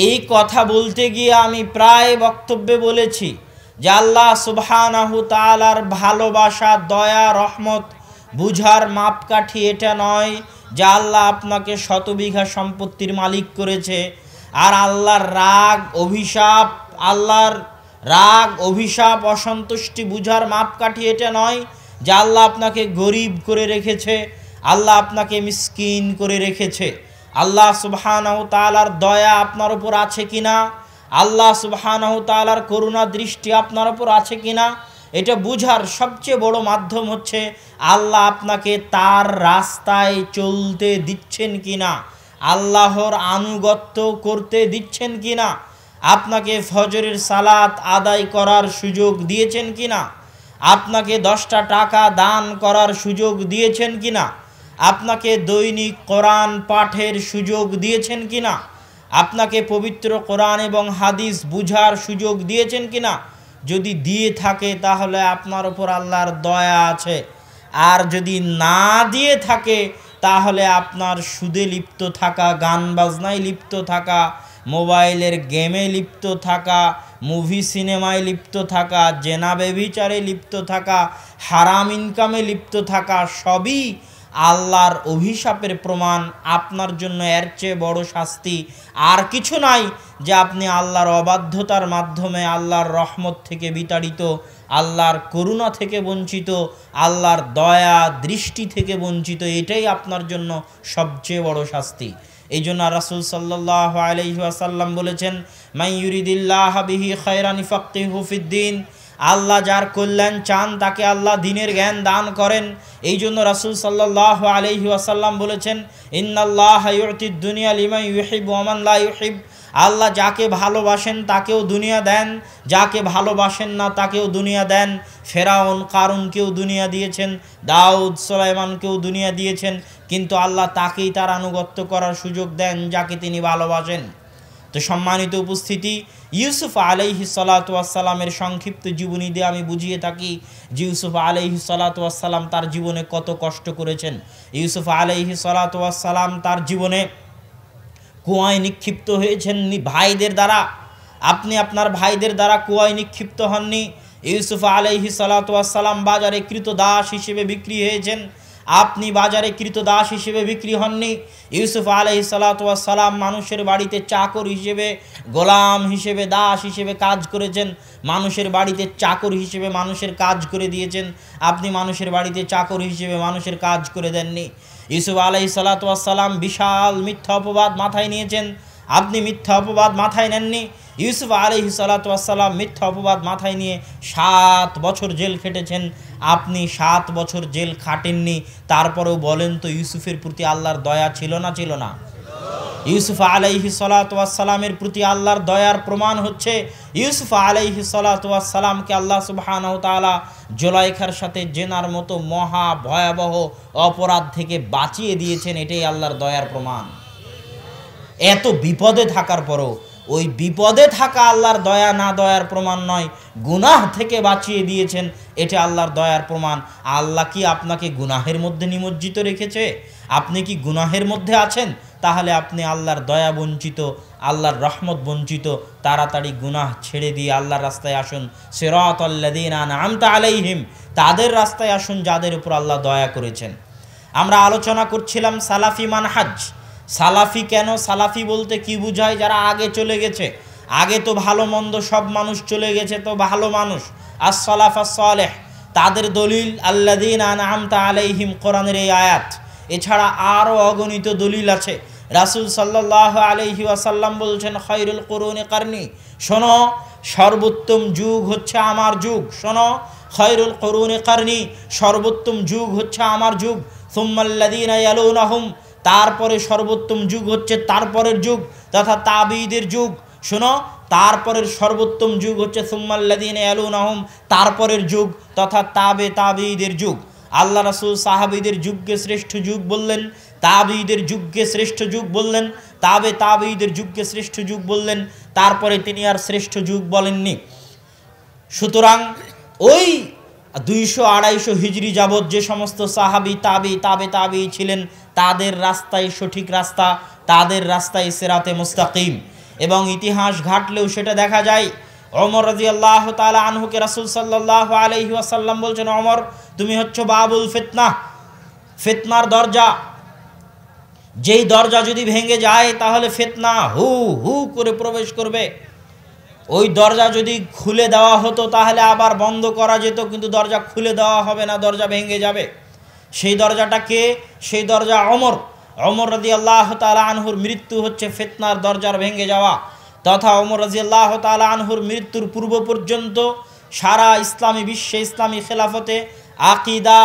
এই কথা বলতে গিয়ে আমি প্রায় বক্তব্যে বলেছি যে আল্লাহ সুবহানাহু তাআলার ভালোবাসা, দয়া, রহমত বুঝার মাপকাঠি এটা নয় যে আল্লাহ আপনাকে শত বিঘা সম্পত্তির মালিক করেছে। আর আল্লাহর রাগ অভিশাপ অসন্তুষ্টি বুঝার মাপকাঠি এটা নয় যে আল্লাহ আপনাকে গরিব করে রেখেছে, আল্লাহ আপনাকে মিসকিন করে রেখেছে। আল্লাহ সুবহানাহু তাআলার দয়া আপনার উপর আছে কিনা, আল্লাহ সুবহানাহু তাআলার করুণা দৃষ্টি আপনার উপর আছে কিনা, এটা বুঝার সবচেয়ে বড় মাধ্যম হচ্ছে আল্লাহ আপনাকে তার রাস্তায় চলতে দিচ্ছেন কিনা, আল্লাহর আনুগত্য করতে দিচ্ছেন কিনা, আপনাকে ফজরের সালাত আদায় করার সুযোগ দিয়েছেন কিনা, আপনাকে 10টা টাকা দান করার সুযোগ দিয়েছেন কিনা, আপনাকে দৈনিক কোরআন পাঠের সুযোগ দিয়েছেন কিনা, আপনাকে পবিত্র কোরআন এবং হাদিস বুঝার সুযোগ দিয়েছেন কিনা। যদি দিয়ে থাকে তাহলে আপনার উপর আল্লাহর দয়া আছে। আর যদি না দিয়ে থাকে তাহলে আপনার সুদে লিপ্ত থাকা, গান বাজনায় লিপ্ত থাকা, মোবাইলের গেমে লিপ্ত থাকা, মুভি সিনেমায় লিপ্ত থাকা, জেনা ব্যভিচারে লিপ্ত থাকা, হারাম ইনকামে লিপ্ত থাকা সবই আল্লাহর অভিশাপের প্রমাণ। আপনার জন্য এর চেয়ে বড় শাস্তি আর কিছু নাই যে আপনি আল্লাহর অবাধ্যতার মাধ্যমে আল্লাহর রহমত থেকে বিতাড়িত, আল্লাহর করুণা থেকে বঞ্চিত, আল্লাহর দয়া দৃষ্টি থেকে বঞ্চিত। এটাই আপনার জন্য সবচেয়ে বড় শাস্তি। এই জন্য রাসূল সাল্লাল্লাহু আলাইহি ওয়াসাল্লাম বলেছেন, মান ইউরিদিল্লাহু বিহি খায়রান ফাক্কিহু ফিদ্দিন। আল্লাহ যার কল্যাণ চান তাকে আল্লাহ দ্বীনের জ্ঞান দান করেন। এই জন্য রাসূল সাল্লাল্লাহু আলাইহি ওয়াসাল্লাম বলেছেন, ইন্নাল্লাহা ইউতিদ দুনিয়া লিমান ইউহিব্বু ওয়া মান লা ইউহিব। আল্লাহ যাকে ভালোবাসেন তাকেও দুনিয়া দেন, যাকে ভালোবাসেন না তাকেও দুনিয়া দেন। ফেরাউন কারুনকেও দুনিয়া দিয়েছেন, দাউদ সুলাইমানকেও দুনিয়া দিয়েছেন, কিন্তু আল্লাহ তাকেই তার আনুগত্য করার সুযোগ দেন যাকে তিনি ভালোবাসেন। তো সম্মানিত উপস্থিতি, ইউসুফ আলাইহিস সালাতু ওয়াস সালামের সংক্ষিপ্ত জীবনী দিয়ে আমি বুঝিয়ে থাকি যে ইউসুফ আলাইহিস সালাতু ওয়াস সালাম তার জীবনে কত কষ্ট করেছেন। ইউসুফ আলাইহিস সালাতু ওয়াস সালাম তার জীবনে কুয়ায় নিক্ষিপ্ত হয়েছেন ভাইদের দ্বারা। আপনি আপনার ভাইদের দ্বারা কুয়ায় নিক্ষিপ্ত হননি। ইউসুফ আলাইহিস সালাতু ওয়াস সালাম বাজারে কৃতদাস হিসেবে বিক্রি হয়েছেন, আপনি বাজারে কৃতদাস হিসেবে বিক্রি হননি। ইউসুফ আলাইহিস সালাতু ওয়াস সালাম মানুষের বাড়িতে চাকর হিসেবে, গোলাম হিসেবে, দাস হিসেবে কাজ করেছেন। মানুষের বাড়িতে চাকর হিসেবে মানুষের কাজ করে দিয়েছেন, আপনি মানুষের বাড়িতে চাকর হিসেবে মানুষের কাজ করে দেননি। ইউসুফ আলাইহিস সালাতু ওয়াস সালাম বিশাল মিথ্যা অপবাদ মাথায় নিয়েছেন, আপনি মিথ্যা অপবাদ মাথায় নেননি। ইউসুফ আলাইহিস সালাতু ওয়াস সালাম মিথ্যা অপবাদ মাথায় নিয়ে 7 বছর জেল খেটেছেন, আপনি 7 বছর জেল খাটেননি। তারপরেও বলেন তো ইউসুফের প্রতি আল্লাহর দয়া ছিল না? ছিল না? ইউসুফ আলাইহিস সালাতু ওয়াস সালামের প্রতি আল্লাহর দয়ার প্রমাণ হচ্ছে ইউসুফ আলাইহিস সালাতু ওয়াস সালামকে আল্লাহ সুবহানাহু তাআলা জুলাইখার সাথে জেনার মতো মহা ভয়াবহ অপরাধ থেকে বাঁচিয়ে দিয়েছেন। এটাই আল্লাহর দয়ার প্রমাণ। এত বিপদে থাকার পরও ওই বিপদে থাকা আল্লাহর দয়া না দয়ার প্রমাণ নয়, গুনাহ থেকে বাঁচিয়ে দিয়েছেন, এটা আল্লাহর দয়ার প্রমাণ। আল্লাহ কি আপনাকে গুনাহের মধ্যে নিমজ্জিত রেখেছে? আপনি কি গুনাহের মধ্যে আছেন? তাহলে আপনি আল্লাহর দয়া বঞ্চিত, আল্লাহর রহমত বঞ্চিত। তাড়াতাড়ি গুনাহ ছেড়ে দিয়ে আল্লাহর রাস্তায় আসুন। সিরাতাল্লাযীনা আনআমতা আলাইহিম, তাদের রাস্তায় আসুন যাদের উপর আল্লাহ দয়া করেছেন। আমরা আলোচনা করছিলাম সালাফি মানহাজ। সালাফি কেন? সালাফি বলতে কি বুঝায়? যারা আগে চলে গেছে, আগে তো ভালো মন্দ সব মানুষ চলে গেছে, তো ভালো মানুষ as-সালাফ as-সালেহ, তাদের দলিল আল্লাযীনা আনআমতা আলাইহিম, কোরআনের এই আয়াত। এছাড়া আরও অগণিত দলিল আছে। রাসূল সাল্লাল্লাহু আলাইহি ওয়াসাল্লাম বলছেন, খায়রুল কুরুনি কারনি, শোনো সর্বোত্তম যুগ হচ্ছে আমার যুগ। শোনো, খায়রুল কুরুনি কারনি, সর্বোত্তম যুগ হচ্ছে আমার যুগ। সুম্মাল্লাযীনা ইয়ালুনাহুম, তারপরে সর্বোত্তম যুগ হচ্ছে তারপরের যুগ তথা তাবিঈদের যুগ। শোনো, তারপরের সর্বোত্তম যুগ হচ্ছে সুম্মাল্লাযীনা ইয়ালুনাহুম, তারপরের যুগ তথা তাবিঈদের যুগ। আল্লাহ রাসূল সাহাবীদের যুগকে শ্রেষ্ঠ যুগ বললেন, তাবিঈদের যুগকে শ্রেষ্ঠ যুগ বললেন, তাবিঈদের যুগকে শ্রেষ্ঠ যুগ বললেন, তারপরে তিনি আর শ্রেষ্ঠ যুগ বলেননি। সুতরাং ওই 200-250 হিজরি যাবৎ যে সমস্ত সাহাবী তাবি ছিলেন, তাদের রাস্তাই সঠিক রাস্তা, তাদের রাস্তাই সিরাতে মুস্তাকিম। এবং ইতিহাস ঘাটলেও সেটা দেখা যায়। ওমর রাদিয়াল্লাহু তাআলা আনহুকে রাসূল সাল্লাল্লাহু আলাইহি ওয়াসাল্লাম বলছেন, ওমর তুমি হচ্ছ বাবুল ফিতনা, ফিতনার দরজা। যেই দরজা যদি ভেঙে যায় তাহলে ফিতনা হু হু করে প্রবেশ করবে। ওই দরজা যদি খুলে দেওয়া হতো তাহলে আবার বন্ধ করা যেত, কিন্তু দরজা খুলে দেওয়া হবে না, দরজা ভেঙে যাবে। সেই দরজাটা কে? সেই দরজা ওমর। ওমর রাদিয়াল্লাহু তাআলা আনহুর মৃত্যু হচ্ছে ফিতনার দরজার ভেঙে যাওয়া। তথা ওমর রাদিয়াল্লাহু তাআলা আনহুর মৃত্যুর পূর্ব পর্যন্ত সারা ইসলামী বিশ্বে, ইসলামী খেলাফতে আকিদা,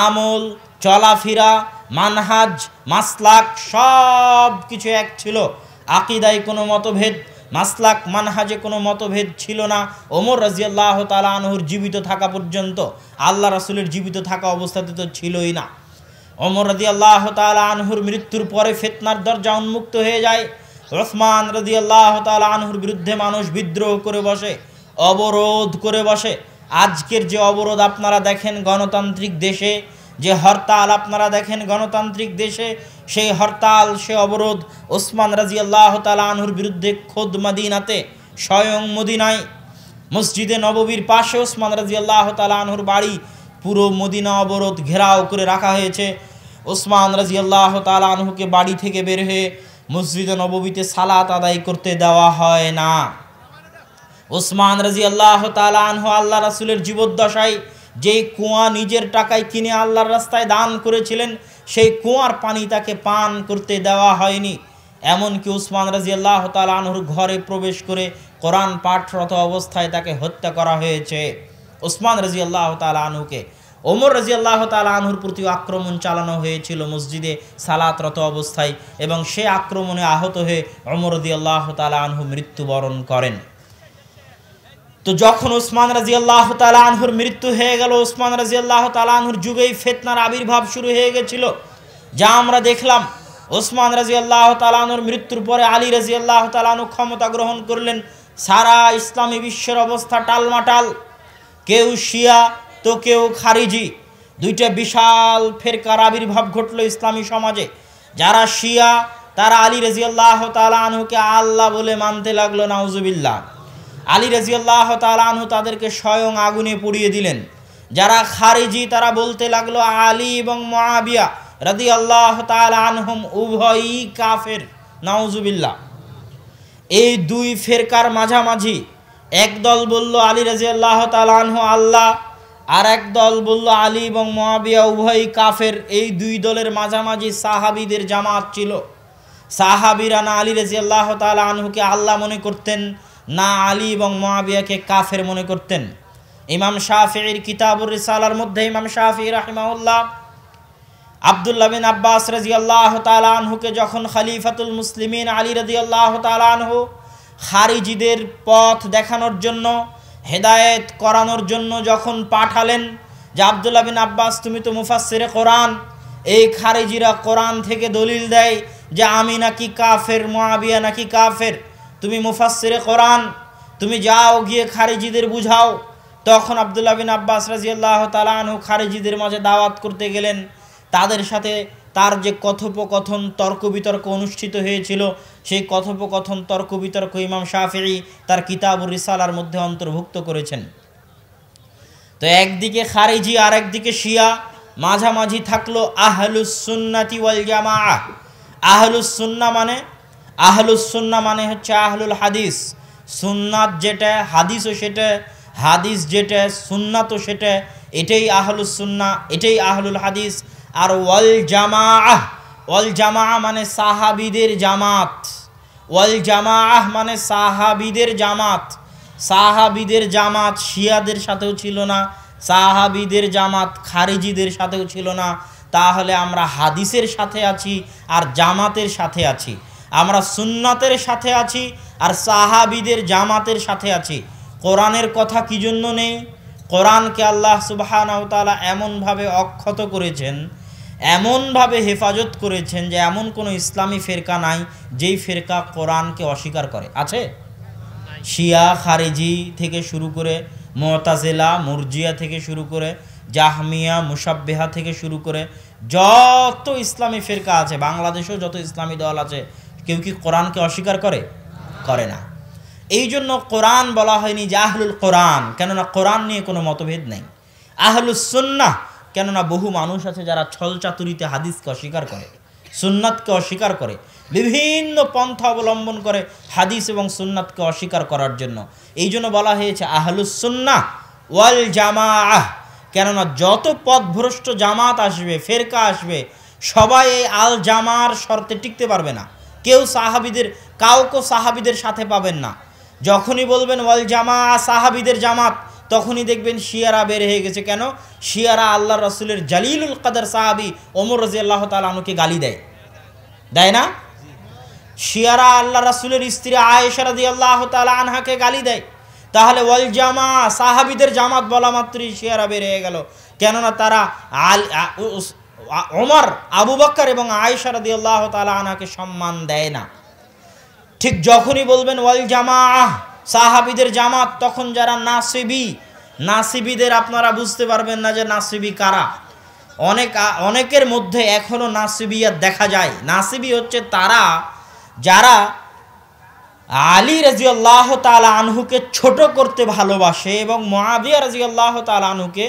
আমল, চলাফেরা, মানহাজ, মাসলাক সব কিছু এক ছিল। আকিদায় কোনো মতভেদ, মাসলাক মানহাজে কোনো মতভেদ ছিল না ওমর রাদিয়াল্লাহু তাআলা আনহুর জীবিত থাকা পর্যন্ত। আল্লাহ রাসূলের জীবিত থাকা অবস্থাতে তো ছিলই না। ওমর রাদিয়াল্লাহু তাআলা আনহুর মৃত্যুর পরে ফিতনার দরজা উন্মুক্ত হয়ে যায়। ওসমান রাদিয়াল্লাহু তাআলা আনহুর বিরুদ্ধে মানুষ বিদ্রোহ করে বসে, অবরোধ করে বসে। আজকের যে অবরোধ আপনারা দেখেন গণতান্ত্রিক দেশে, যে হরতাল আপনারা দেখেন গণতান্ত্রিক দেশে, সেই হরতাল, সে অবরোধ ওসমান রাদিয়াল্লাহু তাআলা আনহুর বিরুদ্ধে খোদ মদিনাতে, স্বয়ং মদিনায় মসজিদে নববীর পাশে ওসমান রাদিয়াল্লাহু তাআলা আনহুর বাড়ি, পুরো মদিনা অবরোধ ঘেরাও করে রাখা হয়েছে। ওসমান রাদিয়াল্লাহু তাআলা আনহুকে বাড়ি থেকে বের হয়ে মসজিদে নববীতে সালাত আদায় করতে দেওয়া হয় না। ওসমান রাদিয়াল্লাহু তাআলা আনহু আল্লাহ রাসূলের জীবদ্দশায় যেই কুয়া নিজের টাকায় কিনে আল্লাহর রাস্তায় দান করেছিলেন, সেই কুয়ার পানি তাকে পান করতে দেওয়া হয়নি। এমনকি ওসমান রাদিয়াল্লাহু তাআলা আনহুর ঘরে প্রবেশ করে কোরআন পাঠরত অবস্থায় তাকে হত্যা করা হয়েছে। ওসমান রাদিয়াল্লাহু তাআলা আনহুকে ওমর রাদিয়াল্লাহু তাআলা আনহুর প্রতি আক্রমণ চালানো হয়েছিল মসজিদে সালাতরত অবস্থায়, এবং সে আক্রমণে আহত হয়ে ওমর রাদিয়াল্লাহু তাআলা আনহু মৃত্যুবরণ করেন। তো যখন ওসমান রাদিয়াল্লাহু তাআলা আনহুর মৃত্যু হয়ে গেল, ওসমান রাদিয়াল্লাহু তাআলা আনহুর যুগেই ফিতনার আবির্ভাব শুরু হয়ে গেছিল, যা আমরা দেখলাম। ওসমান রাদিয়াল্লাহু তাআলা আনহুর মৃত্যুর পরে আলী রাদিয়াল্লাহু তাআলা আনহু ক্ষমতা গ্রহণ করলেন। সারা ইসলামী বিশ্বের অবস্থা টালমাটাল, কেউ শিয়া তো কেউ খারিজি, দুইটা বিশাল ফেরকার আবির্ভাব ঘটল ইসলামী সমাজে। যারা শিয়া তারা আলী রাদিয়াল্লাহু তাআলা আনহুকে আল্লাহ বলে মানতে লাগলো, নাউজুবিল্লাহ। আলী রাদিয়াল্লাহু তাআলা আনহু তাদেরকে স্বয়ং আগুনে পুড়িয়ে দিলেন। যারা খারিজি তারা বলতে লাগলো আলী এবং মুআবিয়া রাদিয়াল্লাহু তাআলা আনহুম উভয়ই কাফের, নাউজুবিল্লাহ। এই দুই ফেরকার মাঝামাঝি একদল বলল আলী রাদিয়াল্লাহু তাআলা আনহু আল্লাহ, আর এক দল বলল আলী এবং মুআবিয়া উভয়ই কাফের। এই দুই দলের মাঝামাঝি সাহাবীদের জামাত ছিল। সাহাবীরা না আলী রাদিয়াল্লাহু তাআলা আনহুকে আল্লাহ মনে করতেন, না আলী এবং মুআবিয়াকে কাফের মনে করতেন। ইমাম শাফিঈর কিতাবুর রিসালার মধ্যে ইমাম শাফিঈ রাহিমাহুল্লাহ আব্দুল্লাহ বিন আব্বাস রাদিয়াল্লাহু তাআলা আনহুকে যখন খলিফাতুল মুসলিমিন আলী রাদিয়াল্লাহু তাআলা আনহু খারিজিদের পথ দেখানোর জন্য, হেদায়েত করানোর জন্য যখন পাঠালেন, যে আব্দুল্লাহ বিন আব্বাস তুমি তো মুফাসসিরে কোরআন, এই খারিজিরা কোরআন থেকে দলিল দেয় যে আমি নাকি কাফের, মুআবিয়া নাকি কাফের, তুমি মুফাসসিরে কোরআন, তুমি যাও গিয়ে খারিজিদের বুঝাও। তখন আব্দুল্লাহ বিন আব্বাস রাদিয়াল্লাহু তাআলা আনহু খারিজিদের মাঝে দাওয়াত করতে গেলেন। তাদের সাথে তার যে কথোপকথন, তর্ক বিতর্ক অনুষ্ঠিত হয়েছিল, সেই কথোপকথন, তর্ক বিতর্ক ইমাম শাফিঈ তার কিতাবুর রিসালার মধ্যে অন্তর্ভুক্ত করেছেন। তো একদিকে খারিজি আর একদিকে শিয়া, মাঝামাঝি থাকলো আহলুস সুন্নাতি ওয়াল জামাআহ। আহলুস সুন্নাহ মানে হচ্ছে আহলুল হাদিস। সুন্নাত যেটা, হাদিসও সেটা, হাদিস যেটা, সুন্নাতও সেটা, এটাই আহলুস সুন্নাহ, এটাই আহলুল হাদিস। আর ওয়াল জামাআহ মানে সাহাবীদের জামাত। ওয়াল জামাআহ মানে সাহাবীদের জামাত। সাহাবীদের জামাত শিয়াদের সাথেও ছিল না, সাহাবীদের জামাত খারিজিদের সাথেও ছিল না। তাহলে আমরা হাদিসের সাথে আছি আর জামাতের সাথে আছি, আমরা সুন্নাতের সাথে আছি আর সাহাবীদের জামাতের সাথে আছি। কোরআনের কথা কি জন্য নেই? কোরআনকে আল্লাহ সুবহানাহু ওয়া তাআলা এমনভাবে অক্ষত করেছেন, এমনভাবে হেফাজত করেছেন যে এমন কোনো ইসলামী ফেরকা নাই যেই ফেরকা কোরআনকে অস্বীকার করে। আছে? শিয়া, খারিজি থেকে শুরু করে, মুতাজিলা, মুরজিয়া থেকে শুরু করে, জাহমিয়া, মুশাব্বিহা থেকে শুরু করে যত ইসলামী ফেরকা আছে, বাংলাদেশেও যত ইসলামী দল আছে, কেউ কি কোরআনকে অস্বীকার করে? করে না। এই জন্য কোরআন বলা হয়নি যে আহলুল কোরআন, কেননা কোরআন নিয়ে কোনো মতভেদ নেই। আহলুস সুন্নাহ, কেননা বহু মানুষ আছে যারা ছলচাতুরিতে হাদিসকে অস্বীকার করে, সুন্নাতকে অস্বীকার করে, বিভিন্ন পন্থা অবলম্বন করে হাদিস এবং সুন্নাতকে অস্বীকার করার জন্য। এই জন্য বলা হয়েছে আহলুস সুন্নাহ ওয়াল জামাআহ, কেননা যত পথভ্রষ্ট জামাত আসবে, ফেরকা আসবে, সবাই এই আল জামার শর্তে টিকতে পারবে না। কেউ কাউকে সাহাবিদের সাথে পাবেন না। যখনই বলবেন ওয়াল জামা সাহাবিদের জামাত, তখনই দেখবেন শিয়ারা বের হয়ে গেছে। কেন? শিয়ারা আল্লাহ রসুলের জালিলুল কাদের সাহাবি ওমর রাদিয়াল্লাহু তাআলা আনহুকে গালি দেয় না? শিয়ারা আল্লাহ রসুলের স্ত্রী আয়েশা রাদিয়াল্লাহু তাআলা আনহাকে গালি দেয়। তাহলে ওয়াল জামা সাহাবিদের জামাত বলা মাত্রই শিয়ারা বের হয়ে গেল, কেননা তারা ওমর, আবু বকর এবং আয়েশা রাদিয়াল্লাহু তাআলা আনহাকে সম্মান দেয় না। ঠিক যখনই বলবেন ওয়াল জামাআহ সাহাবিদের জামাত, তখন যারা নাসিবীদের আপনারা বুঝতে পারবেন না যে নাসিবী কারা। অনেকের মধ্যে এখনো নাসিবিয়াত দেখা যায়। নাসিবী হচ্ছে তারা যারা আলী রাদিয়াল্লাহু তাআলা আনহুকে ছোট করতে ভালোবাসে এবং মুআবিয়া রাদিয়াল্লাহু তাআলা আনহুকে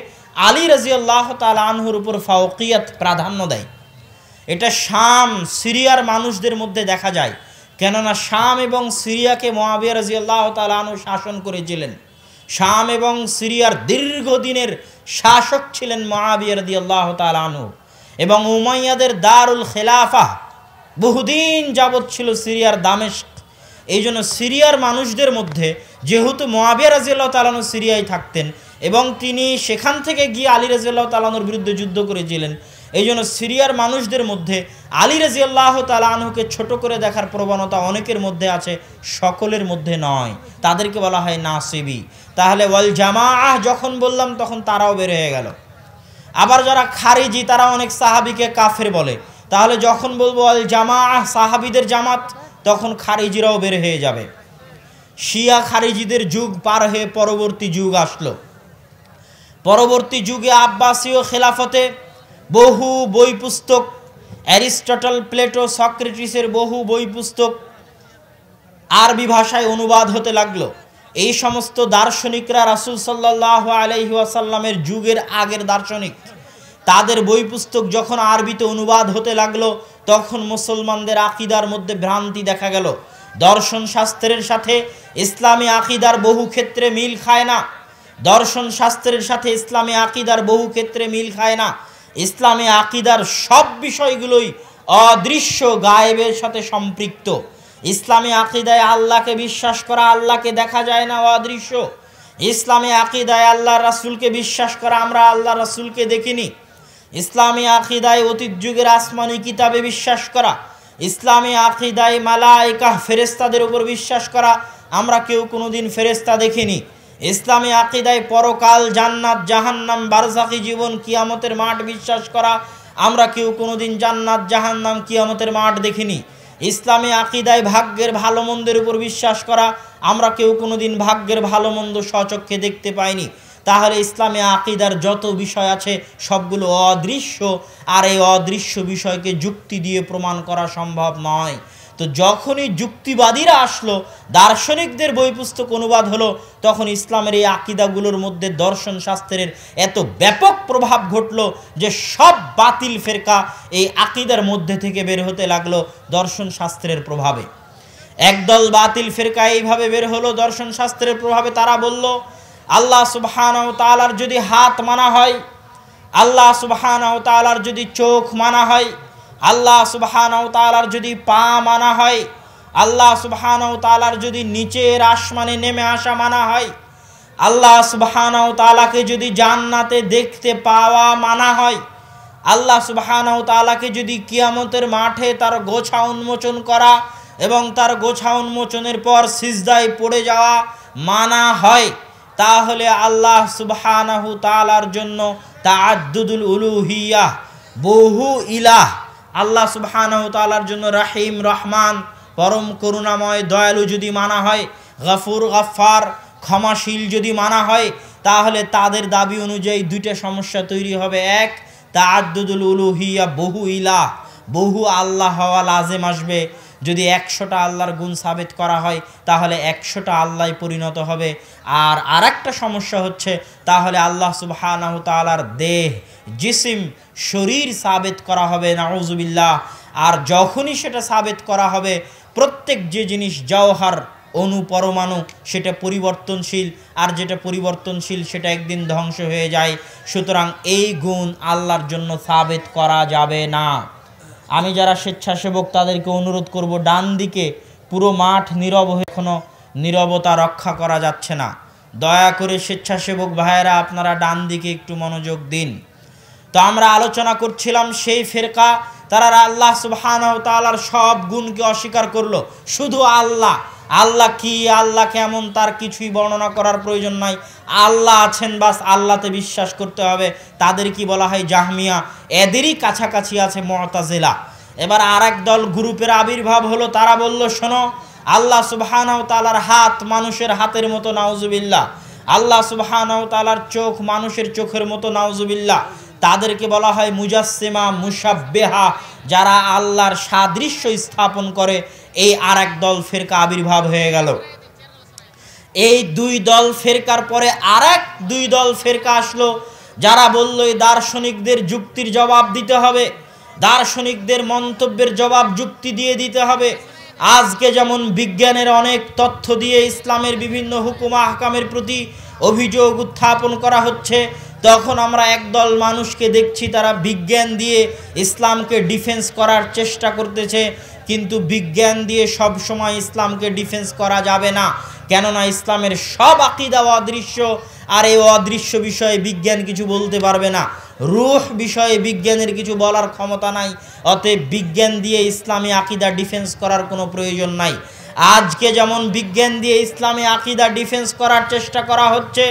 আলী রাদিয়াল্লাহু তাআলা আনহুর উপর ফাওকিয়াত প্রাধান্য দেয়। এটা শাম সিরিয়ার মানুষদের মধ্যে দেখা যায়, কেননা শাম এবং সিরিয়াকে মুআবিয়া রাদিয়াল্লাহু তাআলা আনহু শাসন করেছিলেন। শাম এবং সিরিয়ার দীর্ঘদিনের শাসক ছিলেন মুআবিয়া রাদিয়াল্লাহু তাআলা আনহু, এবং উমাইয়াদের দারুল খেলাফা বহুদিন যাবৎ ছিল সিরিয়ার দামেস্ক। এই জন্য সিরিয়ার মানুষদের মধ্যে, যেহেতু মুআবিয়া রাদিয়াল্লাহু তাআলা আনহু সিরিয়ায় থাকতেন এবং তিনি সেখান থেকে গিয়ে আলী রাদিয়াল্লাহু তাআলা আনহুর বিরুদ্ধে যুদ্ধ করেছিলেন, এই জন্য সিরিয়ার মানুষদের মধ্যে আলী রাদিয়াল্লাহু তাআলা আনহুকে ছোট করে দেখার প্রবণতা অনেকের মধ্যে আছে, সকলের মধ্যে নয়। তাদেরকে বলা হয় নাসিবী। তাহলে ওয়াল জামাআহ যখন বললাম তখন তারাও বের হয়ে গেল। আবার যারা খারিজি, তারা অনেক সাহাবীকে কাফের বলে। তাহলে যখন বলবো ওয়াল জামাআহ সাহাবীদের জামাত, তখন খারিজিরাও বের হয়ে যাবে। শিয়া খারিজিদের যুগ পার হয়ে পরবর্তী যুগ আসলো। পরবর্তী যুগে আব্বাসীয় খেলাফতে বহু বই পুস্তক, অ্যারিস্টটল, প্লেটো, সক্রেটিসের বহু বই পুস্তক আরবি ভাষায় অনুবাদ হতে লাগলো। এই সমস্ত দার্শনিকরা রাসূল সাল্লাল্লাহু আলাইহি ওয়াসাল্লামের যুগের আগের দার্শনিক, তাদের বই পুস্তক যখন আরবিতে অনুবাদ হতে লাগলো, তখন মুসলমানদের আকীদার মধ্যে ভ্রান্তি দেখা গেল। দর্শন শাস্ত্রের সাথে ইসলামী আকীদার বহু ক্ষেত্রে মিল খায় না। দর্শন শাস্ত্রের সাথে ইসলামী আকীদার বহু ক্ষেত্রে মিল খায় না। ইসলামী আকীদার সব বিষয়গুলোই অদৃশ্য, গায়েবের সাথে সম্পৃক্ত। ইসলামী আকীদায় আল্লাহকে বিশ্বাস করা, আল্লাহকে দেখা যায় না, অদৃশ্য। ইসলামী আকীদায় আল্লাহ রাসূলকে বিশ্বাস করা, আমরা আল্লাহ রাসূলকে দেখিনি। ইসলামী আকীদায় অতীত যুগের আসমানি কিতাবে বিশ্বাস করা, ইসলামী আকীদায় মালায়েকা ফেরেশতাদের উপর বিশ্বাস করা, আমরা কেউ কোনোদিন ফেরেশতা দেখিনি। ইসলামী আকীদায় পরকাল, জান্নাত, জাহান্নাম, বারজাখী জীবন, কিয়ামতের মাঠ বিশ্বাস করা, আমরা কেউ কোনোদিন জান্নাত, জাহান্নাম, কিয়ামতের মাঠ দেখিনি। ইসলামী আকীদায় ভাগ্যের ভালো মন্দের উপর বিশ্বাস করা, আমরা কেউ কোনোদিন ভাগ্যের ভালো মন্দ স্বচক্ষে দেখতে পাইনি। তাহলে ইসলামী আকীদার যত বিষয় আছে সবগুলো অদৃশ্য, আর এই অদৃশ্য বিষয়কে যুক্তি দিয়ে প্রমাণ করা সম্ভব নয়। তো যখনই যুক্তিবাদীরা আসলো, দার্শনিকদের বই পুস্তক অনুবাদ হলো, তখন ইসলামের এই আকীদাগুলোর মধ্যে দর্শন শাস্ত্রের এত ব্যাপক প্রভাব ঘটলো যে সব বাতিল ফেরকা এই আকীদার মধ্যে থেকে বের হতে লাগলো দর্শন শাস্ত্রের প্রভাবে। একদল বাতিল ফেরকা এইভাবে বের হলো দর্শন শাস্ত্রের প্রভাবে। তারা বলল, আল্লাহ সুবহানাহু ওয়া তাআলার যদি হাত মানা হয়, আল্লাহ সুবহানাহু ওয়া তাআলার যদি চোখ মানা হয়, আল্লাহ সুবহানাহু ওয়া তাআলার যদি পা মানা হয়, আল্লাহ সুবহানাহু ওয়া তাআলার যদি নিচের আসমানে নেমে আসা মানা হয়, আল্লাহ সুবহানাহু ওয়া তাআলাকে যদি জান্নাতে দেখতে পাওয়া মানা হয়, আল্লাহ সুবহানাহু ওয়া তাআলাকে যদি কিয়ামতের মাঠে তার গোছা উন্মোচন করা এবং তার গোছা উন্মোচনের পর সিজদায় পড়ে যাওয়া মানা হয়, তাহলে আল্লাহ সুবহানাহু তাআলার জন্য তাআদ্দুদুল উলুহিয়াহ, বহু ইলাহ, আল্লাহ সুবহানাহু তাআলার জন্য রহিম, রহমান, পরম করুণাময়, দয়ালু যদি মানা হয়, গফুর, গফফার, ক্ষমাশীল যদি মানা হয়, তাহলে তাদের দাবি অনুযায়ী দুইটা সমস্যা তৈরি হবে। এক, তাআদ্দুদুল উলুহিয়া, বহু ইলাহ, বহু আল্লাহ হওয়া লাজেম আসবে। যদি 100টা আল্লাহর গুণ সাবিত করা হয় তাহলে 100টা আল্লাহ পরিণত হবে। আর আরেকটা সমস্যা হচ্ছে তাহলে আল্লাহ সুবহানাহু তাআলার দেহ, জিসিম, শরীর সাবিত করা হবে, নাউজুবিল্লাহ। আর যখনই সেটা সাবিত করা হবে, প্রত্যেক যে জিনিস জওহর, অণু, পরমাণু, সেটা পরিবর্তনশীল, আর যেটা পরিবর্তনশীল সেটা একদিন ধ্বংস হয়ে যায়। সুতরাং এই গুণ আল্লাহর জন্য সাবিত করা যাবে না। আমি যারা স্বেচ্ছাসেবক তাদেরকে অনুরোধ করব, ডান দিকে পুরো মাঠ নীরব হয়ে এখনো নীরবতা রক্ষা করা যাচ্ছে না। দয়া করে স্বেচ্ছাসেবক ভাইয়েরা আপনারা ডান দিকে একটু মনোযোগ দিন। তো আমরা আলোচনা করছিলাম সেই ফেরকা, তারা আল্লাহ সুবহানাহু তাআলার সব গুণকে অস্বীকার করলো। শুধু আল্লাহ, আল্লাহ কি, আল্লাহ কেমন তার কিছুই বর্ণনা করার প্রয়োজন নাই, আল্লাহ আছেন বাস, আল্লাহতে বিশ্বাস করতে হবে। তাদের কি বলা হয়? জাহমিয়া। এদেরই কাছাকাছি আছে মুতাজিলা। এবার আরেক দল গ্রুপের আবির্ভাব হলো, তারা বলল শোনো, আল্লাহ সুবহানাহু তাআলার হাত মানুষের হাতের মতো, নাউজুবিল্লাহ। আল্লাহ সুবহানাহু তাআলার চোখ মানুষের চোখের মতো, নাউজুবিল্লাহ। তাদেরকে বলা হয় মুজাসসিমা, মুশাব্বিহা, যারা আল্লাহর সাদৃশ্য স্থাপন করে। এই আরেক দল ফেরকা আবির্ভাব হয়ে গেল। এই দুই দল ফেরকার পরে আরেক দুই দল ফেরকা আসলো, যারা বলল এই দার্শনিকদের যুক্তির জবাব দিতে হবে, দার্শনিকদের মন্তব্যের জবাব যুক্তি দিয়ে দিতে হবে। আজকে যেমন বিজ্ঞানের অনেক তথ্য দিয়ে ইসলামের বিভিন্ন হুকুম আহকামের প্রতি অভিযোগ উত্থাপন করা হচ্ছে, তখন আমরা একদল মানুষকে দেখছি তারা বিজ্ঞান দিয়ে ইসলামকে ডিফেন্স করার চেষ্টা করতেছে। কিন্তু বিজ্ঞান দিয়ে সব সময় ইসলামকে ডিফেন্স করা যাবে না, কেননা ইসলামের সব আকীদা অদৃশ্য, আর এই অদৃশ্য বিষয়ে বিজ্ঞান কিছু বলতে পারবে না। রূহ বিষয়ে বিজ্ঞানের কিছু বলার ক্ষমতা নাই, অতএব বিজ্ঞান দিয়ে ইসলামী আকীদা ডিফেন্স করার কোনো প্রয়োজন নাই। আজকে যেমন বিজ্ঞান দিয়ে ইসলামী আকীদা ডিফেন্স করার চেষ্টা করা হচ্ছে,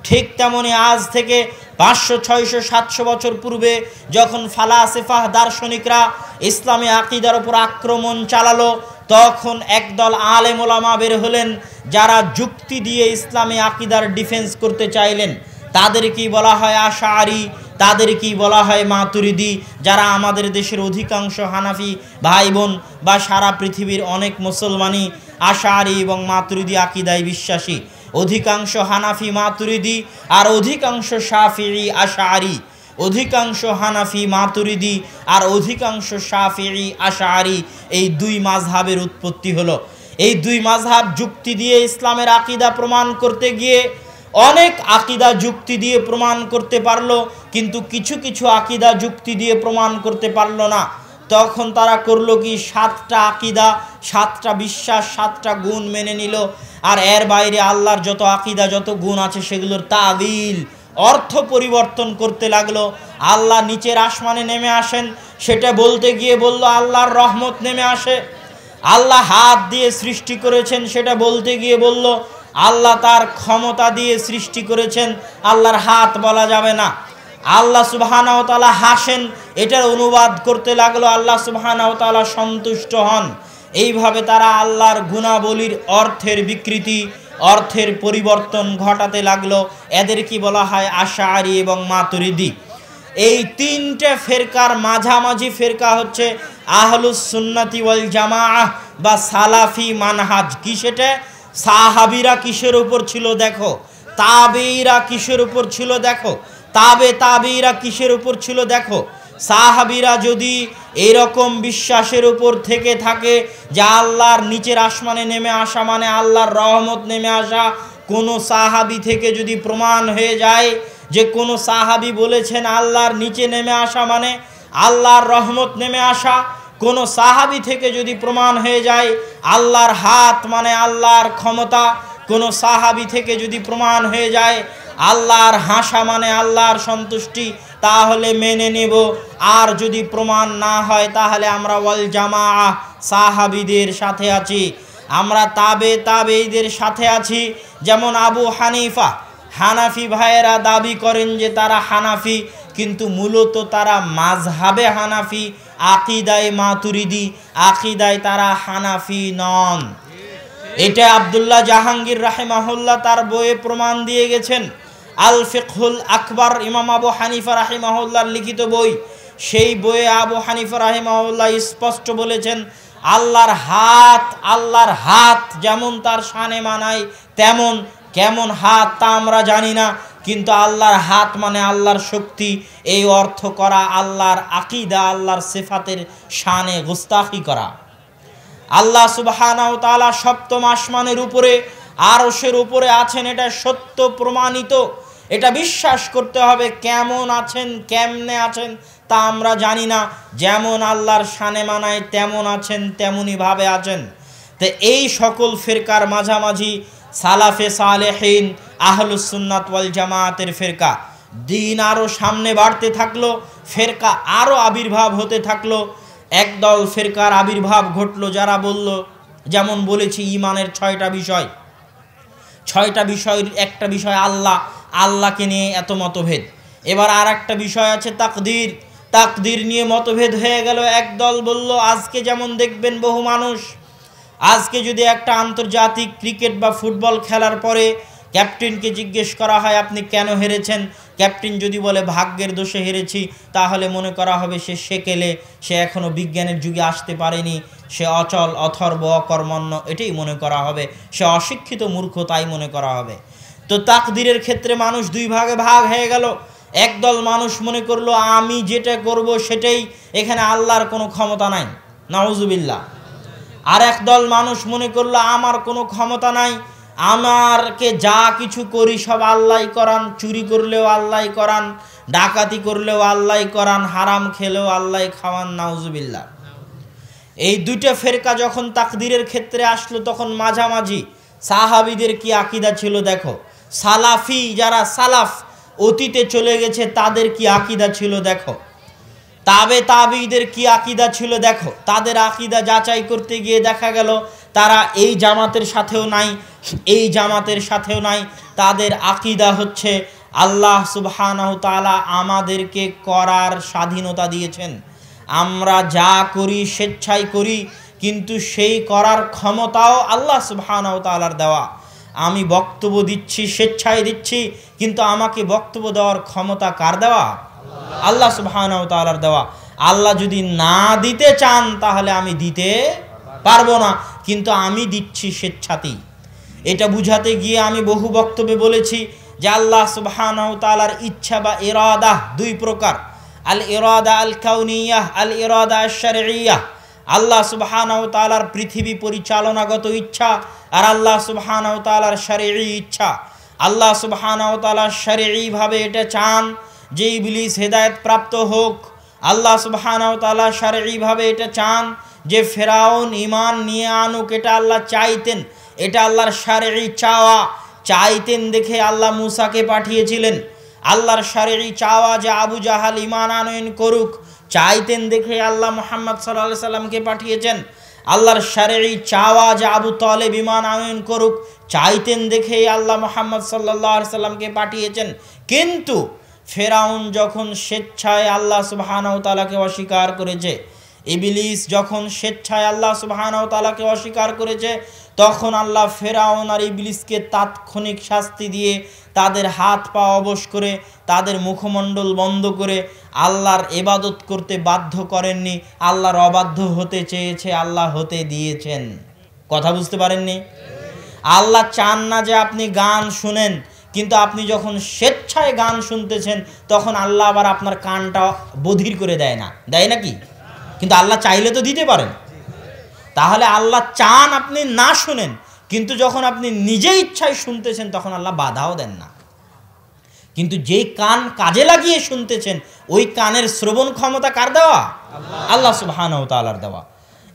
ঠিক তেমনি আজ থেকে 500, 600, 700 বছর পূর্বে যখন ফালাসিফা, দার্শনিকরা ইসলামী আকীদার উপর আক্রমণ চালালো, তখন একদল আলেম ওলামা বের হলেন যারা যুক্তি দিয়ে ইসলামী আকীদার ডিফেন্স করতে চাইলেন। তাদেরকেই বলা হয় আশআরী, তাদেরকেই বলা হয় মাতুরিদি, যারা আমাদের দেশের অধিকাংশ হানাফি ভাই বোন বা সারা পৃথিবীর অনেক মুসলমানই আশআরী এবং মাতুরিদি আকীদায় বিশ্বাসী। অধিকাংশ হানাফি মাতুরিদি আর অধিকাংশ শাফিঈ আশআরী, অধিকাংশ হানাফি মাতুরিদি আর অধিকাংশ শাফিঈ আশআরী, এই দুই মাযহাবের উৎপত্তি হলো। এই দুই মাযহাব যুক্তি দিয়ে ইসলামের আকীদা প্রমাণ করতে গিয়ে অনেক আকীদা যুক্তি দিয়ে প্রমাণ করতে পারলো, কিন্তু কিছু কিছু আকীদা যুক্তি দিয়ে প্রমাণ করতে পারলো না। তখন তারা করলো কি, 7টা আকীদা, 7টা বিশ্বাস, 7টা গুণ মেনে নিল। আর এর বাইরে আল্লাহর যত আকীদা, যত গুণ আছে সেগুলোর তাবিল, অর্থ পরিবর্তন করতে লাগলো। আল্লাহ নিচের আসমানে নেমে আসেন, সেটা বলতে গিয়ে বলল আল্লাহর রহমত নেমে আসে। আল্লাহ হাত দিয়ে সৃষ্টি করেছেন, সেটা বলতে গিয়ে বলল আল্লাহ তার ক্ষমতা দিয়ে সৃষ্টি করেছেন, আল্লাহর হাত বলা যাবে না। আল্লাহ সুবহানাহু ওয়া তাআলা হাসেন, এটার অনুবাদ করতে লাগলো আল্লাহ সুবহানাহু ওয়া তাআলা সন্তুষ্ট হন। এইভাবে তারা আল্লাহর গুণাবলীর অর্থের বিকৃতি, অর্থের পরিবর্তন ঘটাতে লাগলো। এদের কি বলা হয়? আশআরী এবং মাতুরিদি। এই তিনটে ফেরকার মাঝামাঝি ফেরকা হচ্ছে আহলুস সুন্নাতি ওয়াল জামাআহ বা সালাফি মানহাজ। কি সেটা? সাহাবীরা কিসের উপর ছিল দেখো, তাবেঈরা কিসের উপর ছিল দেখো, তাবেঈরা কিসের উপর ছিল দেখো। সাহাবীরা যদি এরকম বিশ্বাসের উপর থেকে থাকে যে আল্লাহর নিচের আসমানে নেমে আসা মানে আল্লাহর রহমত নেমে আসা, কোনো সাহাবী থেকে যদি প্রমাণ হয়ে যায় যে কোনো সাহাবী বলেছেন আল্লাহর নিচে নেমে আসা মানে আল্লাহর রহমত নেমে আসা, কোনো সাহাবী থেকে যদি প্রমাণ হয়ে যায় আল্লাহর হাত মানে আল্লাহর ক্ষমতা, কোনো সাহাবী থেকে যদি প্রমাণ হয়ে যায় আল্লাহর হাসা মানে আল্লাহর সন্তুষ্টি, তাহলে মেনে নেব। আর যদি প্রমাণ না হয় তাহলে আমরা ওয়াল জামাআহ, সাহাবীদের সাথে আছি, আমরা তাবেঈদের সাথে আছি। যেমন আবু হানিফা, হানাফি ভাইয়েরা দাবি করেন যে তারা হানাফি, কিন্তু মূলত তারা মাযহাবে হানাফি, আকীদায় মাতুরিদি, আকীদায় তারা হানাফি নন। এটা আব্দুল্লাহ জাহাঙ্গীর রাহিমাহুল্লাহ তার বইয়ে প্রমাণ দিয়ে গেছেন। আল ফিকহুল আকবার, ইমাম আবু হানিফা রাহিমাহুল্লাহর লিখিত বই, সেই বইয়ে আবু হানিফা রাহিমাহুল্লাহ স্পষ্ট বলেছেন আল্লাহর হাত যেমন তার শানে মানায় তেমন, কেমন হাত তা আমরা জানি না, কিন্তু আল্লাহর হাত মানে আল্লাহর শক্তি, এই অর্থ করা আল্লাহর আকীদা, আল্লাহর সিফাতের শানে গুস্তাখি করা। আল্লাহ সুবহানাহু ওয়া তাআলা সপ্তম আসমানের উপরে আরশের উপরে আছেন, এটা সত্য প্রমাণিত, এটা বিশ্বাস করতে হবে। কেমন আছেন, কেমনে আছেন তা আমরা জানি না, যেমন আল্লাহর শানে মানায় তেমন আছেন, তেমনি ভাবে আছেন। তো এই সকল ফিরকার মাঝামাঝি সালাফে সালেহিন আহলুস সুন্নাত ওয়াল জামাতের ফিরকা, দিন আরও সামনে বাড়তে থাকলো, ফিরকা আরও আবির্ভাব হতে থাকলো। একদল ফিরকার আবির্ভাব ঘটলো যারা বলল, যেমন বলেছি ঈমানের 6টা বিষয়, 6টা বিষয়ের একটা বিষয় আল্লাহকে নিয়ে এত মতভেদ। এবার আর একটা বিষয় আছে তাকদীর নিয়ে মতভেদ হয়ে গেল। একদল বলল, আজকে যেমন দেখবেন বহু মানুষ, আজকে যদি একটা আন্তর্জাতিক ক্রিকেট বা ফুটবল খেলার পরে ক্যাপ্টেনকে জিজ্ঞেস করা হয় আপনি কেন হেরেছেন, ক্যাপ্টেন যদি বলে ভাগ্যের দোষে হেরেছি, তাহলে মনে করা হবে সে সেকেলে, সে এখনও বিজ্ঞানের যুগে আসতে পারেনি, সে অচল, অথর্ব, অকর্মণ্য, এটাই মনে করা হবে, সে অশিক্ষিত, মূর্খ, তাই মনে করা হবে। তো তাকদীরের ক্ষেত্রে মানুষ দুই ভাগে ভাগ হয়ে গেল। একদল মানুষ মনে করলো আমি যেটা করব সেটাই, এখানে আল্লাহর কোনো ক্ষমতা নাই, নাউজুবিল্লাহ। আর একদল মানুষ মনে করলো আমার কোনো ক্ষমতা নাই, আমারকে যা কিছু করি সব আল্লাহই করান, চুরি করলেও আল্লাহই করান, ডাকাতি করলেও আল্লাহই করান, হারাম খেলেও আল্লাহই খাওয়ান, নাউজুবিল্লাহ। এই দুইটা ফেরকা যখন তাকদীরের ক্ষেত্রে আসলো, তখন মাঝামাঝি সাহাবীদের কি আকীদা ছিল দেখো, সালাফি যারা সালাফ অতীতে চলে গেছে তাদের কি আকীদা ছিল দেখো, তাবেঈদের কি আকীদা ছিল দেখো। তাদের আকীদা যাচাই করতে গিয়ে দেখা গেল তারা এই জামাতের সাথেও নাই, এই জামাতের সাথেও নাই। তাদের আকীদা হচ্ছে আল্লাহ সুবহানাহু তাআলা আমাদেরকে করার স্বাধীনতা দিয়েছেন, আমরা যা করি স্বেচ্ছায় করি, কিন্তু সেই করার ক্ষমতাও আল্লাহ সুবহানাহু তাআলার দেওয়া। আমি বক্তব্য দিচ্ছি, স্বেচ্ছায় দিচ্ছি, কিন্তু আমাকে বক্তব্য দেওয়ার ক্ষমতা কার দেওয়া? আল্লাহ সুবহানাহু ওয়া তাআলার দেওয়া। আল্লাহ যদি না দিতে চান তাহলে আমি দিতে পারবো না, কিন্তু আমি দিচ্ছি স্বেচ্ছাতেই। এটা বুঝাতে গিয়ে আমি বহু বক্তব্যে বলেছি যে আল্লাহ সুবহানাহু ওয়া তাআলার ইচ্ছা বা ইরাদা দুই প্রকার, আল ইরাদা আল কাউনিয়াহ, আল ইরাদা আশ শারঈয়াহ। আল্লাহ সুবহানাহু ওয়া তাআলার পৃথিবী পরিচালনাগত ইচ্ছা আর আল্লাহ সুবহানাহু ওয়া তাআলার শারঈ ইচ্ছা। আল্লাহ সুবহানাহু ওয়া তাআলা শারঈ ভাবে এটা চান যে ইবলিস হেদায়েত প্রাপ্ত হোক, আল্লাহ সুবহানাহু ওয়া তাআলা শারঈ ভাবে এটা চান যে ফেরাউন ঈমান নিয়ে আনুক, এটা আল্লাহ চাইতেন, এটা আল্লাহর শারঈ চাওয়া। চাইতেন দেখে আল্লাহ মূসাকে পাঠিয়েছিলেন। আল্লাহর শারঈ চাওয়া যে আবু জাহাল ঈমান আনয়ন করুক, চাইতেন দেখে আল্লাহ মুহাম্মদ সাল্লাল্লাহু আলাইহি সাল্লামকে পাঠিয়েছেন। আল্লাহর শারঈ চাওয়া যে আবু তালেব ঈমান আনয়ন করুক, চাইতেন দেখে আল্লাহ মুহাম্মদ সাল্লাল্লাহু আলাইহি সাল্লামকে পাঠিয়েছেন। কিন্তু ফেরাউন যখন স্বেচ্ছায় আল্লাহ সুবহানাহু ওয়া তাআলাকে অস্বীকার করেছে, ইবলিস যখন স্বেচ্ছায় আল্লাহ সুবহানাহু ওয়া তাআলাকে অস্বীকার করেছে, তখন আল্লাহ ফেরাউন আর ইবলিসকে তাৎক্ষণিক শাস্তি দিয়ে তাদের হাত পা অবশ করে তাদের মুখমণ্ডল বন্ধ করে আল্লাহর ইবাদত করতে বাধ্য করেননি। আল্লাহর অবাধ্য হতে চেয়েছে, আল্লাহ হতে দিয়েছেন। কথা বুঝতে পারেননি? আল্লাহ চান না যে আপনি গান শুনেন, কিন্তু আপনি যখন স্বেচ্ছায় গান শুনতেছেন তখন আল্লাহ আবার আপনার কানটা বধির করে দেয় না, দেয় নাকি? কিন্তু আল্লাহ চাইলে তো দিতে পারেন। তাহলে আল্লাহ চান আপনি না শুনেন, কিন্তু যখন আপনি নিজে ইচ্ছায় শুনতেছেন তখন আল্লাহ বাধাও দেন না। কিন্তু যেই কান কাজে লাগিয়ে শুনতেছেন ওই কানের শ্রবণ ক্ষমতা কার দেওয়া? আল্লাহ সুবহানাহু ওয়া তাআলার দেওয়া।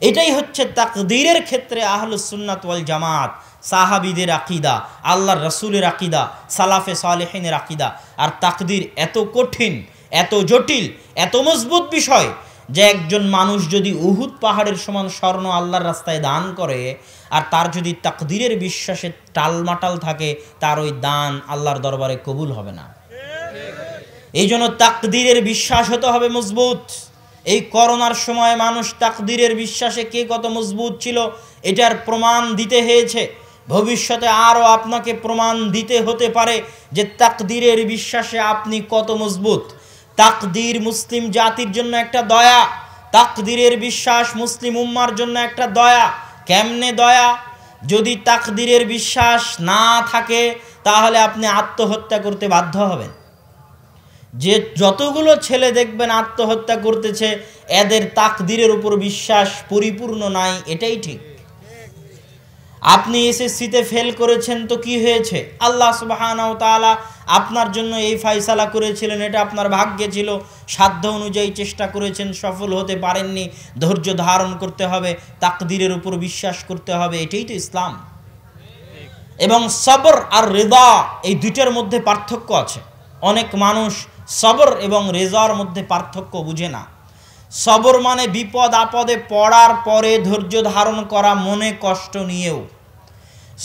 এটাই হচ্ছে তাকদীরের ক্ষেত্রে আহলুস সুন্নাত ওয়াল জামাত, সাহাবীদের আকীদা, আল্লাহর রাসূলের আকীদা, সালাফে সালেহিনের আকীদা। আর তাকদীর এত কঠিন, এত জটিল, এত মজবুত বিষয় যে একজন মানুষ যদি উহুদ পাহাড়ের সমান স্বর্ণ আল্লাহর রাস্তায় দান করে আর তার যদি তাকদীরের বিশ্বাসে টালমাটাল থাকে, তার ওই দান আল্লাহর দরবারে কবুল হবে না। এই জন্য তাকদীরের বিশ্বাস হতে হবে মজবুত। এই করোনার সময় মানুষ তাকদীরের বিশ্বাসে কে কত মজবুত ছিল এটার প্রমাণ দিতে হয়েছে। ভবিষ্যতে আরও আপনাকে প্রমাণ দিতে হতে পারে যে তাকদীরের বিশ্বাসে আপনি কত মজবুত। তাকদীর মুসলিম জাতির জন্য একটা দয়া, তাকদিরের বিশ্বাস মুসলিম উম্মার জন্য একটা দয়া। কেমনে দয়া? যদি তাকদিরের বিশ্বাস না থাকে তাহলে আপনি আত্মহত্যা করতে বাধ্য হবেন। যে যতগুলো ছেলে দেখবেন আত্মহত্যা করতেছে, এদের তাকদিরের উপর বিশ্বাস পরিপূর্ণ নাই, এটাই ঠিক। আপনি এসএসসিতে ফেল করেছেন তো কি হয়েছে? আল্লাহ সুবহানাহু ওয়া তাআলা আপনার জন্য এই ফয়সালা করেছিলেন, এটা আপনার ভাগ্যে ছিল, সাধ্য অনুযায়ী চেষ্টা করেছেন, সফল হতে পারেননি, ধৈর্য ধারণ করতে হবে, তাকদিরের উপর বিশ্বাস করতে হবে, এটাই তো ইসলাম। এবং সবর আর রিদা এই দুইটার মধ্যে পার্থক্য আছে। অনেক মানুষ সবর এবং রেজার মধ্যে পার্থক্য বুঝে না। সবর মানে বিপদ আপদে পড়ার পরে ধৈর্য ধারণ করা, মনে কষ্ট নিয়েও।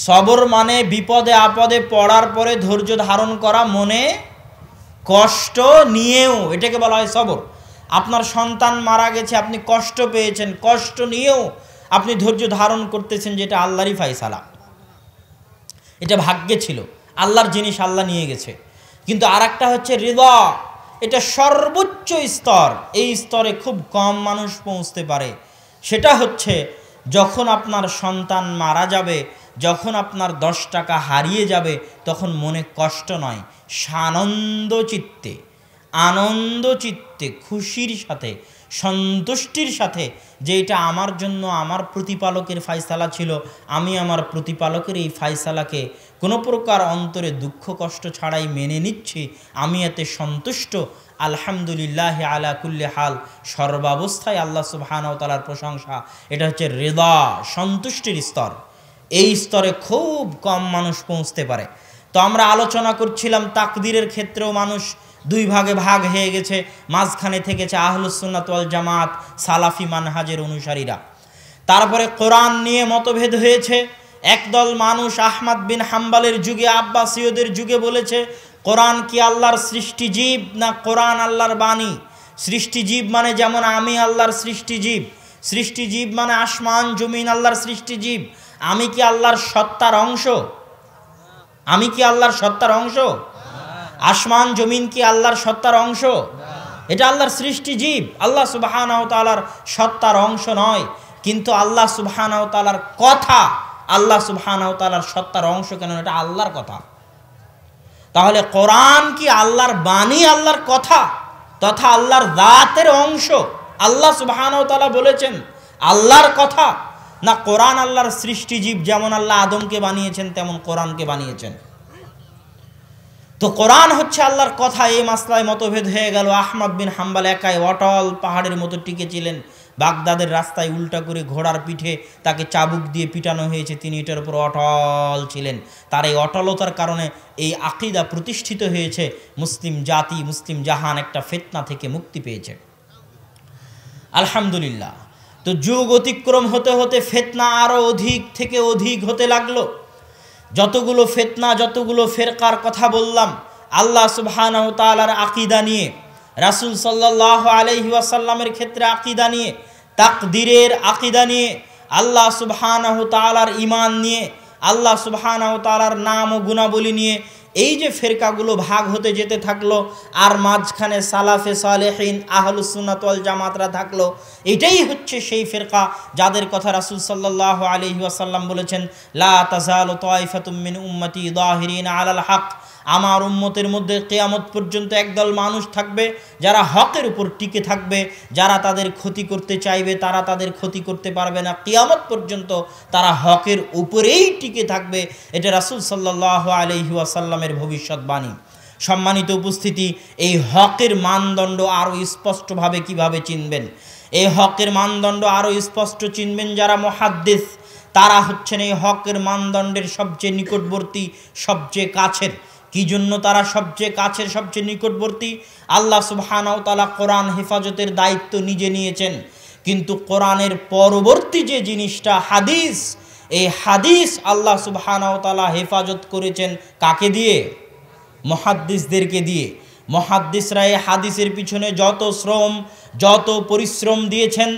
সবর মানে বিপদে আপদে পড়ার পরে ধৈর্য ধারণ করা, মনে কষ্ট নিয়েও, এটাকে বলা হয় সবর। আপনার সন্তান মারা গেছে, আপনি কষ্ট পেয়েছেন, কষ্ট নিয়েও আপনি ধৈর্য ধারণ করতেছেন, যেটা আল্লাহরই ফয়সালা, এটা ভাগ্যে ছিল, আল্লাহর জিনিস, আল্লাহ নিয়ে গেছে। কিন্তু আর একটা হচ্ছে রিদা, এটা সর্বোচ্চ স্তর। এই স্তরে খুব কম মানুষ পৌঁছতে পারে। সেটা হচ্ছে যখন আপনার সন্তান মারা যাবে, যখন আপনার 10 টাকা হারিয়ে যাবে, তখন মনে কষ্ট নয়, সানন্দ চিত্তে, আনন্দ চিত্তে, খুশির সাথে, সন্তুষ্টির সাথে, যে এটা আমার জন্য আমার প্রতিপালকের ফায়সালা ছিল, আমি আমার প্রতিপালকের এই ফায়সালাকে কোনো প্রকার অন্তরে দুঃখ কষ্ট ছাড়াই মেনে নিচ্ছি, আমি এতে সন্তুষ্ট, আলহামদুলিল্লাহ আলা কুল্লি হাল, সর্বাবস্থায় আল্লাহ সুবহানাহু ওয়া তাআলার প্রশংসা। এটা হচ্ছে রিদা, সন্তুষ্টির স্তর। এই স্তরে খুব কম মানুষ পৌঁছতে পারে। তো আমরা আলোচনা করছিলাম তাকদিরের ক্ষেত্রেও মানুষ দুই ভাগে ভাগ হয়ে গেছে। মাঝখানে থেকেছে আহলুস সুন্নাত ওয়াল জামাত, সালাফি মানহাজের অনুসারীরা। তারপরে কোরআন নিয়ে মতভেদ হয়েছে। একদল মানুষ আহমদ বিন হাম্বলের যুগে, আব্বাসীয়দের যুগে বলেছে কোরআন কি আল্লাহর সৃষ্টিজীব না কোরআন আল্লাহর বাণী? সৃষ্টিজীব মানে যেমন আমি আল্লাহর সৃষ্টিজীব, সৃষ্টিজীব মানে আসমান জমিন আল্লাহর সৃষ্টিজীব। আমি কি আল্লাহর সত্তার অংশ? আমি কি আল্লাহর সত্তার অংশ? আসমান জমিন কি আল্লাহর সত্তার অংশ? এটা আল্লাহর সৃষ্টিজীব, আল্লাহ সুবহানাহু ওয়া তাআলার সত্তার অংশ নয়। কিন্তু আল্লাহ সুবহানাহু ওয়া তাআলার কথা, আল্লাহ সুবহানাহু ওয়া তাআলার সত্তার অংশ কেন? এটা আল্লাহর কথা। তাহলে কোরআন কি আল্লাহর বাণী, আল্লাহর কথা, তথা আল্লাহর জাতের অংশ? আল্লাহ সুবহানাহু ওয়া তাআলা বলেছেন আল্লাহর কথা, না কোরআন আল্লাহর সৃষ্টিজীব, যেমন আল্লাহ আদমকে বানিয়েছেন তেমন কোরআনকে বানিয়েছেন? তো কোরআন হচ্ছে আল্লাহর কথা। এই মাসলায় মতভেদ হয়ে গেল। আহমদ বিন হাম্বল একাই অটল পাহাড়ের মতো টিকেছিলেন। বাগদাদের রাস্তায় উল্টা করে ঘোড়ার পিঠে তাকে চাবুক দিয়ে পিটানো হয়েছে, তিনি এটার উপর অটল ছিলেন। তার এই অটলতার কারণে এই আকীদা প্রতিষ্ঠিত হয়েছে, মুসলিম জাতি, মুসলিম জাহান একটা ফিতনা থেকে মুক্তি পেয়েছে, আলহামদুলিল্লাহ। তো যুগ অতিক্রম হতে হতে ফিতনা আরও অধিক থেকে অধিক হতে লাগলো। যতগুলো ফিতনা, যতগুলো ফিরকার কথা বললাম, আল্লাহ সুবহানাহু ওয়া তাআলার আকীদা নিয়ে, রাসূল সাল্লাল্লাহু আলাইহি ওয়াসাল্লামের ক্ষেত্রে আকীদা নিয়ে, তাকদীরের আকীদা নিয়ে, আল্লাহ সুবহানাহু ওয়া তাআলার ঈমান নিয়ে, আল্লাহ সুবহানাহু ওয়া তাআলার নাম ও গুণাবলী নিয়ে, এই যে ফেরকাগুলো ভাগ হতে যেতে থাকলো, আর মাঝখানে সালাফে সালেহিন আহলুস সুন্নাত ওয়াল জামাতরা থাকলো। এটাই হচ্ছে সেই ফেরকা যাদের কথা রাসূল সাল্লাল্লাহু আলাইহি ওয়াসাল্লাম বলেছেন, লা তাজালু তায়ফাতুম মিন উম্মতি যাহিরিনা আলাল হক। আমার উম্মতের মধ্যে কিয়ামত পর্যন্ত একদল মানুষ থাকবে যারা হকের উপর টিকে থাকবে, যারা তাদের ক্ষতি করতে চাইবে তারা তাদের ক্ষতি করতে পারবে না, কিয়ামত পর্যন্ত তারা হকের উপরেই টিকে থাকবে। এটা রাসূল সাল্লাল্লাহু আলাইহি ওয়াসাল্লামের ভবিষ্যৎবাণী। সম্মানিত উপস্থিতি, এই হকের মানদণ্ড আরও স্পষ্টভাবে কিভাবে চিনবেন? এই হকের মানদণ্ড আরও স্পষ্ট চিনবেন যারা মুহাদ্দিস। তারা হচ্ছেন এই হকের মানদণ্ডের সবচেয়ে নিকটবর্তী, সবচেয়ে কাছের। কি জন্য তারা সবচেয়ে কাছের, সবচেয়ে নিকটবর্তী? আল্লাহ সুবহানাহু ওয়া তাআলা কোরআন হেফাজতের দায়িত্ব নিজে নিয়েছেন, কিন্তু কোরআনের পরবর্তী যে জিনিসটা হাদিস, এই হাদিস আল্লাহ সুবহানাহু ওয়া তাআলা হেফাজত করেছেন কাকে দিয়ে? মুহাদ্দিসদেরকে দিয়ে। মুহাদ্দিসরা এই হাদিসের পিছনে যত শ্রম, যত পরিশ্রম দিয়েছেন,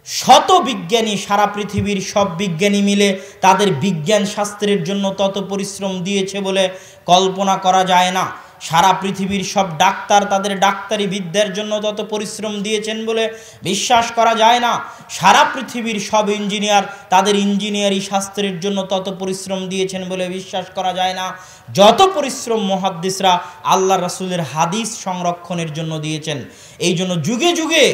শত বিজ্ঞানী, সারা পৃথিবীর সব বিজ্ঞানী মিলে তাদের বিজ্ঞান শাস্ত্রের জন্য তত পরিশ্রম দিয়েছে বলে কল্পনা করা যায় না। সারা পৃথিবীর সব ডাক্তার তাদের ডাক্তারি বিদ্যার জন্য তত পরিশ্রম দিয়েছেন বলে বিশ্বাস করা যায় না। সারা পৃথিবীর সব ইঞ্জিনিয়ার তাদের ইঞ্জিনিয়ারি শাস্ত্রের জন্য তত পরিশ্রম দিয়েছেন বলে বিশ্বাস করা যায় না যত পরিশ্রম মুহাদ্দিসরা আল্লাহ রাসূলের হাদিস সংরক্ষণের জন্য দিয়েছেন। এই জন্য যুগে যুগে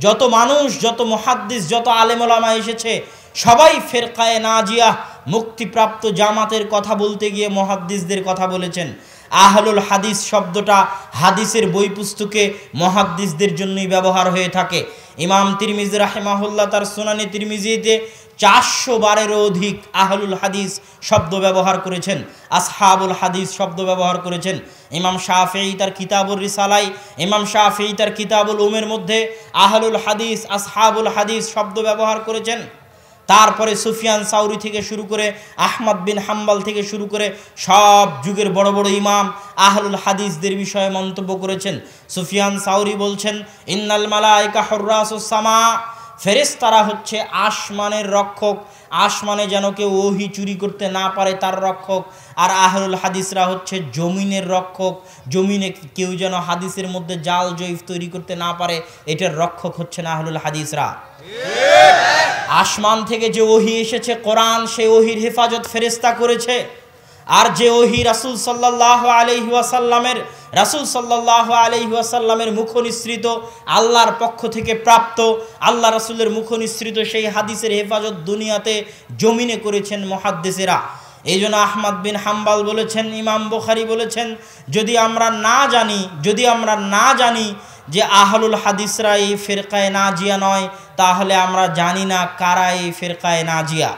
যত মানুষ, যত মুহাদ্দিস, যত আলেম ওলামা এসেছে, সবাই ফেরকায়ে নাজিয়া মুক্তিপ্রাপ্ত জামাতের কথা বলতে গিয়ে মুহাদ্দিসদের কথা বলেছেন। আহলুল হাদিস শব্দটা হাদিসের বই পুস্তকে মুহাদ্দিসদের জন্যই ব্যবহার হয়ে থাকে। ইমাম তিরমিজি রাহিমাহুল্লাহ তার সুনানে তিরমিজিতে 400 বারেরও অধিক আহলুল হাদিস শব্দ ব্যবহার করেছেন, আসহাবুল হাদিস শব্দ ব্যবহার করেছেন। ইমাম শাফিঈ তার কিতাবুর রিসালাই, ইমাম শাফিঈ তার কিতাবুল উমের মধ্যে আহলুল হাদিস, আসহাবুল হাদিস শব্দ ব্যবহার করেছেন। তারপরে সুফিয়ান সাউরি থেকে শুরু করে আহমদ বিন হাম্বল থেকে শুরু করে সব যুগের বড় বড় ইমাম আহলুল হাদিসদের বিষয়ে মন্তব্য করেছেন। সুফিয়ান সাউরি বলছেন, ইন্নাল মালায়েকা হুররাসুস সামা, ফেরেশতারা হচ্ছে আসমানের রক্ষক, আসমানে যেন কেউ ওহী চুরি করতে না পারে তার রক্ষক। আর আহলুল হাদিসরা হচ্ছে জমিনের রক্ষক, জমিনে কেউ যেন হাদিসের মধ্যে জাল জয়ীফ তৈরি করতে না পারে, এটার রক্ষক হচ্ছেন আহলুল হাদিসরা। আসমান থেকে যে ওহী এসেছে কোরআন, সেই ওহীর হেফাজত ফেরেশতা করেছে। আর যে ওহী রাসূল সাল্লাল্লাহু আলাইহি ওয়াসাল্লামের মুখ নিঃসৃত, আল্লাহর পক্ষ থেকে প্রাপ্ত, আল্লাহ রাসূলের মুখ নিঃসৃত সেই হাদিসের হেফাজত দুনিয়াতে জমিনে করেছেন মুহাদ্দিসেরা। এই জন্য আহমদ বিন হাম্বল বলেছেন, ইমাম বুখারী বলেছেন, যদি আমরা না জানি যে আহলুল হাদিসরা এই ফিরকায়ে নাজিয়া নয়, তাহলে আমরা জানি না কারা এই ফিরকায়ে নাজিয়া।